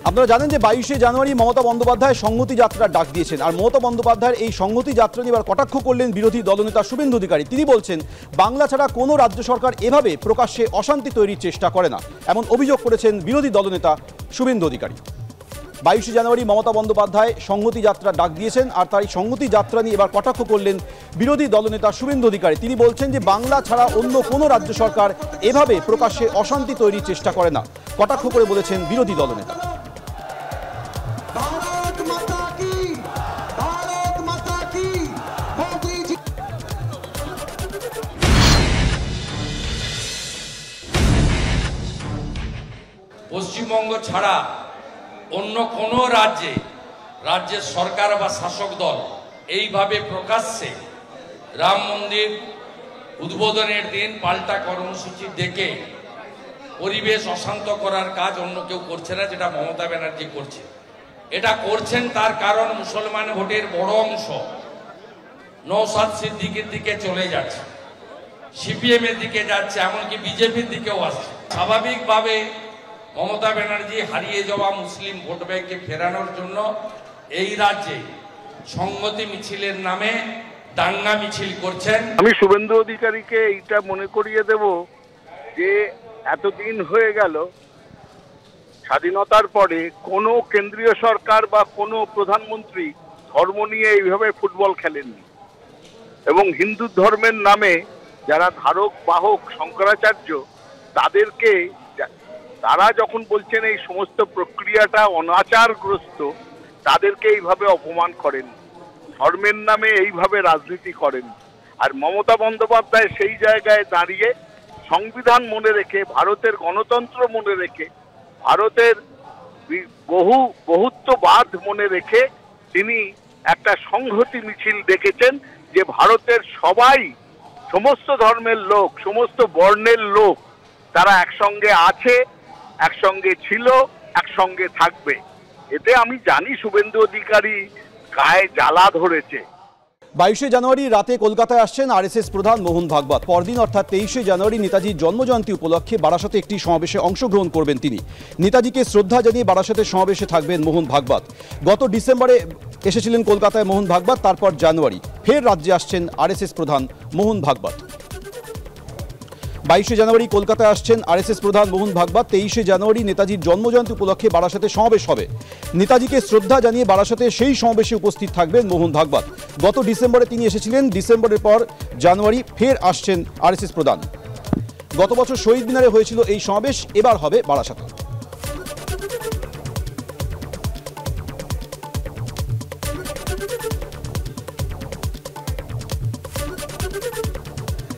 আপনারা জানেন যে 22শে জানুয়ারি মমতা বন্দ্যোপাধ্যায় সংহতি যাত্রার ডাক দিয়েছেন। আর মমতা বন্দ্যোপাধ্যায়ের এই সংহতি যাত্রা নিয়ে এবার কটাক্ষ করলেন বিরোধী দলনেতা শুভেন্দু অধিকারী। তিনি বলছেন, বাংলা ছাড়া কোনো রাজ্য সরকার এভাবে প্রকাশ্যে অশান্তি তৈরির চেষ্টা করে না, এমন অভিযোগ করেছেন বিরোধী দলনেতা শুভেন্দু অধিকারী। 22শে জানুয়ারি মমতা বন্দ্যোপাধ্যায় সংহতি যাত্রার ডাক দিয়েছেন, আর তার এই সংহতি যাত্রা নিয়ে এবার কটাক্ষ করলেন বিরোধী দলনেতা শুভেন্দু অধিকারী। তিনি বলছেন যে বাংলা ছাড়া অন্য কোনো রাজ্য সরকার এভাবে প্রকাশ্যে অশান্তি তৈরির চেষ্টা করে না, কটাক্ষ করে বলেছেন বিরোধী দলনেতা। পশ্চিমবঙ্গ ছাড়া অন্য কোনো রাজ্যের সরকার বা শাসক দল এইভাবে প্রকাশ্যে রাম মন্দির উদ্বোধনের দিন পাল্টা কর্মসূচি ডেকে পরিবেশ অশান্ত করার কাজ অন্য কেউ করছে না, যেটা মমতা ব্যানার্জি করছে। এটা করছেন তার কারণ মুসলমান ভোটের বড় অংশ নওশাদ সিদ্দিকীর দিকে চলে যাচ্ছে, সিপিএম এর দিকে যাচ্ছে, এমনকি বিজেপির দিকেও আসছে। স্বাভাবিকভাবে মমতা ব্যানার্জি হারিয়ে যাওয়া মুসলিম ভোট ব্যাংকে ফেরানোর জন্য এই রাজ্যে সংহতি মিছিলের নামে দাঙ্গা মিছিল করছেন। আমি শুভেন্দু অধিকারীকে এইটা মনে করিয়ে দেব যে এতদিন হয়ে গেল স্বাধীনতার পরে কোনো কেন্দ্রীয় সরকার বা কোনো প্রধানমন্ত্রী ধর্ম নিয়ে এইভাবে ফুটবল খেলেননি, এবং হিন্দু ধর্মের নামে যারা ধারক বাহক শঙ্করাচার্য তারা যখন বলছেন এই সমস্ত প্রক্রিয়াটা অনাচারগ্রস্ত, তাদেরকে এইভাবে অপমান করেন, ধর্মের নামে এইভাবে রাজনীতি করেন। আর মমতা বন্দ্যোপাধ্যায় সেই জায়গায় দাঁড়িয়ে সংবিধান মনে রেখে, ভারতের গণতন্ত্র মনে রেখে, ভারতের বহুত্ববাদ মনে রেখে তিনি একটা সংহতি মিছিল ডেকেছেন, যে ভারতের সবাই, সমস্ত ধর্মের লোক, সমস্ত বর্ণের লোক তারা একসঙ্গে আছে, একসঙ্গে ছিল, একসঙ্গে থাকবে। এতে আমি জানি শুভেন্দু অধিকারী গায়ে জ্বালা ধরেছে। 22শে জানুয়ারি রাতে কলকাতায় আসছেন আরএসএস প্রধান মোহন ভাগবত। পরদিন অর্থাৎ 23শে জানুয়ারি নেতাজির জন্মজয়ন্তী উপলক্ষে বারাসতে একটি সমাবেশে অংশগ্রহণ করবেন তিনি। নেতাজিকে শ্রদ্ধা জানিয়ে বারাসতের সমাবেশে থাকবেন মোহন ভাগবত। গত ডিসেম্বরে এসেছিলেন কলকাতায় মোহন ভাগবত, তারপর জানুয়ারি ফের রাজ্যে আসছেন আরএসএস প্রধান মোহন ভাগবত। 22শে জানুয়ারি কলকাতায় আসছেন আরএসএস প্রধান মোহন ভাগবত। 23শে জানুয়ারি নেতাজির জন্মজয়ন্তী উপলক্ষে বারাসতে সমাবেশ হবে। নেতাজিকে শ্রদ্ধা জানিয়ে বারাসতে সেই সমাবেশে উপস্থিত থাকবেন মোহন ভাগবত। গত ডিসেম্বরে তিনি এসেছিলেন, ডিসেম্বরের পর জানুয়ারি ফের আসছেন আরএসএস প্রধান। গত বছর শহীদ মিনারে হয়েছিল এই সমাবেশ, এবার হবে বারাসতে।